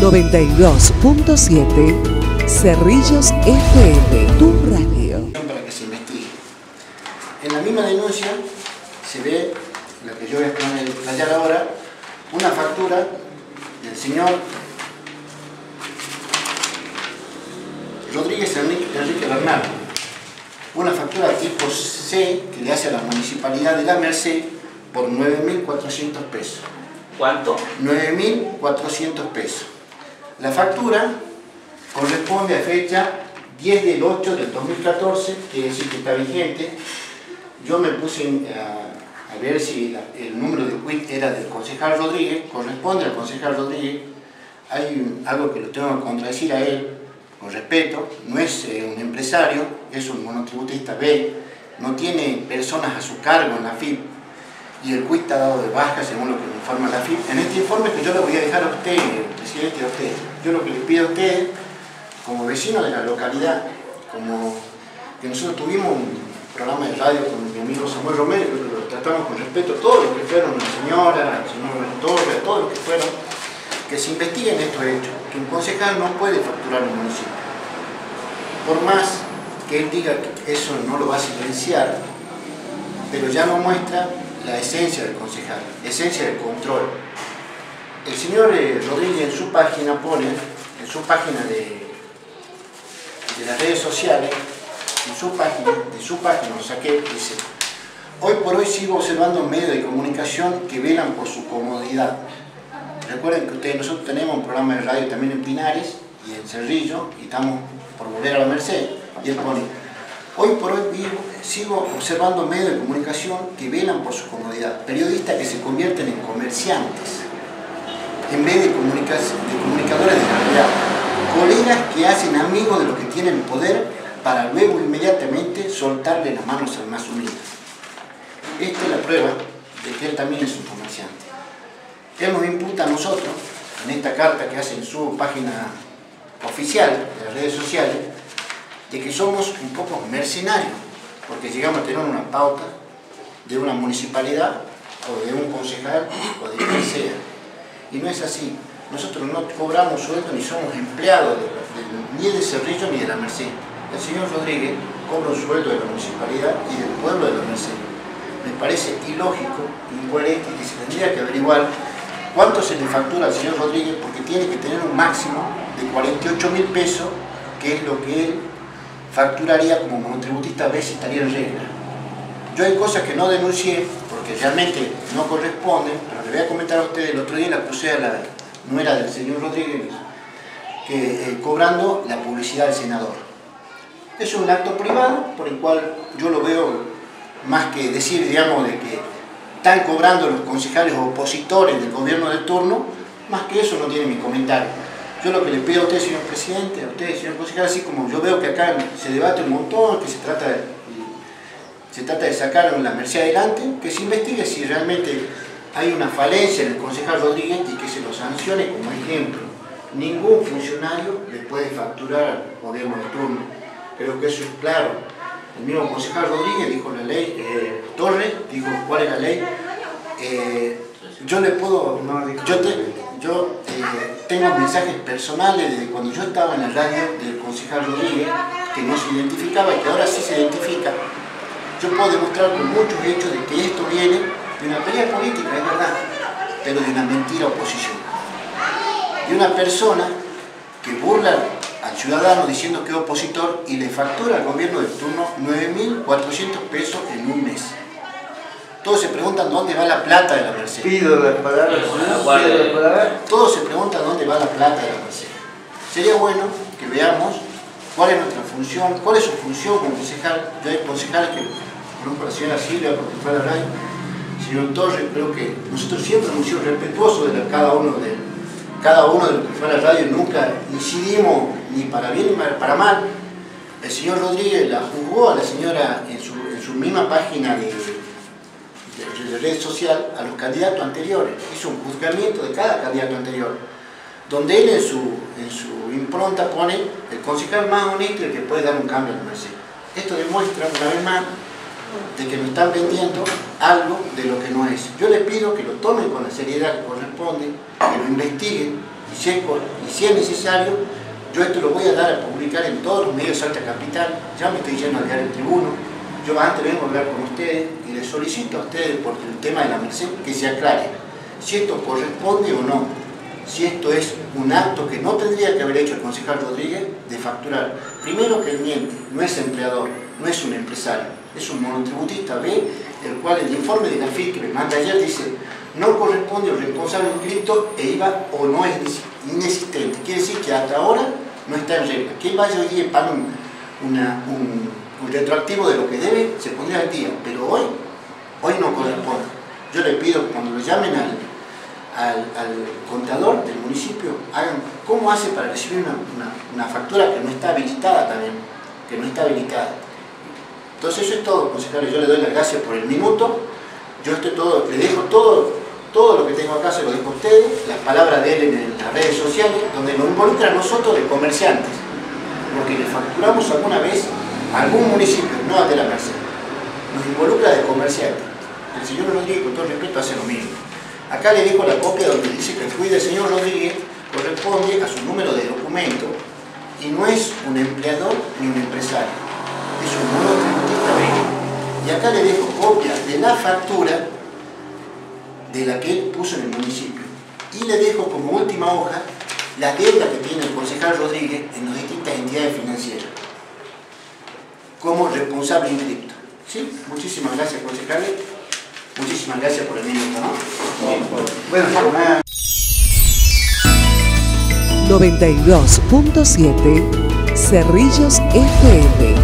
92.7 Cerrillos FM, tu radio. Para que se investigue. En la misma denuncia se ve, lo que yo voy a detallar ahora, una factura del señor Rodríguez Enrique Bernal. Una factura tipo C que le hace a la Municipalidad de La Merced por 9.400 pesos. ¿Cuánto? 9.400 pesos. La factura corresponde a fecha 10 del 8 del 2014, quiere decir que está vigente. Yo me puse a ver si el número de quit era del concejal Rodríguez, corresponde al concejal Rodríguez. Hay algo que lo tengo que contradecir a él, con respeto, no es un empresario, es un monotributista B, no tiene personas a su cargo en la FIP y el quit está dado de baja según lo que me informa la FIP. En este informe que yo le voy a dejar a usted, presidente, a usted, yo lo que le pido a usted, como vecino de la localidad, como que nosotros tuvimos un programa de radio con mi amigo Samuel Romero, que lo tratamos con respeto, todos los que fueron, la señora, el señor Torres, todos los que fueron, que se investiguen estos hechos, que un concejal no puede facturar un municipio. Por más que él diga que eso no lo va a silenciar, pero ya no muestra la esencia del concejal, la esencia del control. El señor Rodríguez en su página pone, en su página de las redes sociales, de su página lo saqué, dice: hoy por hoy sigo observando medios de comunicación que velan por su comodidad. Recuerden que nosotros tenemos un programa de radio también en Pinares y en Cerrillo, y estamos por volver a La Merced, y él pone: hoy por hoy sigo observando medios de comunicación que velan por su comodidad, periodistas que se convierten en comerciantes en vez de comunicadores de realidad, colegas que hacen amigos de los que tienen poder para luego inmediatamente soltarle las manos al más humilde. Esta es la prueba de que él también es un comerciante. Él nos imputa a nosotros, en esta carta que hace en su página oficial de las redes sociales, de que somos un poco mercenarios, porque llegamos a tener una pauta de una municipalidad o de un concejal o de quien sea. Y no es así. Nosotros no cobramos sueldo ni somos empleados ni de Cerrillo ni de La Merced. El señor Rodríguez cobra un sueldo de la municipalidad y del pueblo de La Merced. Me parece ilógico, incoherente, que se tendría que averiguar cuánto se le factura al señor Rodríguez, porque tiene que tener un máximo de 48.000 pesos, que es lo que él facturaría como monotributista B si estaría en regla. Yo hay cosas que no denuncié porque realmente no corresponden, pero le voy a comentar a ustedes. El otro día le acusé a la nuera del señor Rodríguez que cobrando la publicidad del senador. Es un acto privado por el cual yo lo veo más que decir, digamos, de que están cobrando los concejales opositores del gobierno de turno, más que eso no tiene mi comentario. Yo lo que le pido a usted, señor presidente, a usted, señor concejal, así como yo veo que acá se debate un montón, que se trata de sacar La Merced adelante, que se investigue si realmente hay una falencia en el concejal Rodríguez y que se lo sancione como ejemplo. Ningún funcionario le puede facturar al gobierno de turno. Creo que eso es claro. El mismo concejal Rodríguez dijo la ley, Torres dijo cuál es la ley. Yo le puedo, yo tengo mensajes personales de cuando yo estaba en la radio del concejal Rodríguez, que no se identificaba y que ahora sí se identifica. Yo puedo demostrar con muchos hechos de que esto viene de una pelea política, es verdad, pero de una mentira oposición. De una persona que burla al ciudadano diciendo que es opositor y le factura al gobierno del turno 9.400 pesos en un mes. Todos se preguntan dónde va la plata de La Merced. Pido la palabra. Todos se preguntan dónde va la plata de La Merced. Sería bueno que veamos cuál es nuestra función, cuál es su función como concejal. Yo hay concejales que conozco a la señora Silvia porque fue a la radio, señor Torres. Creo que nosotros siempre hemos sido respetuosos de cada uno de los que fue a la radio, nunca incidimos ni para bien ni para mal. El señor Rodríguez la juzgó a la señora en su misma página de red social a los candidatos anteriores. Hizo un juzgamiento de cada candidato anterior, donde él en su impronta pone el concejal más honesto y el que puede dar un cambio a La Merced. Esto demuestra una vez más de que nos están vendiendo algo de lo que no es. Yo les pido que lo tomen con la seriedad que corresponde, que lo investiguen, y si es necesario, yo esto lo voy a dar a publicar en todos los medios de Salta Capital. Ya me estoy yendo al diario El Tribuno. Yo antes vengo a hablar con ustedes y les solicito a ustedes, por el tema de la Merced, que se aclare si esto corresponde o no, si esto es un acto que no tendría que haber hecho el concejal Rodríguez de facturar. Primero, que él miente, no es empleador, no es un empresario, es un monotributista B, el cual el informe de la FIT que me manda ayer dice no corresponde al responsable inscrito e IVA o no es inexistente. Quiere decir que hasta ahora no está en regla. Que él vaya hoy día y pague un retroactivo de lo que debe, se pondría al día, pero hoy no corresponde. Yo le pido que cuando lo llamen al contador del municipio, hagan cómo hace para recibir una factura que no está habilitada también, que no está habilitada. Entonces eso es todo, concejal. Yo le doy las gracias por el minuto. Yo le dejo todo lo que tengo acá, se lo dejo a ustedes, las palabras de él en las redes sociales, donde nos involucra a nosotros de comerciantes, porque le facturamos alguna vez a algún municipio, no a de la Merced, nos involucra de comerciantes. El señor Rodríguez, con todo respeto, hace lo mismo. Acá le dejo la copia donde dice que el juicio del señor Rodríguez corresponde a su número de documento y no es un empleador ni un empresario, es un monotributista B. Y acá le dejo copia de la factura de la que él puso en el municipio. Y le dejo como última hoja la deuda que tiene el concejal Rodríguez en las distintas entidades financieras como responsable inscripto. ¿Sí? Muchísimas gracias, concejales. Muchísimas gracias por el minuto, ¿no? Bueno, 92.7 Cerrillos FM.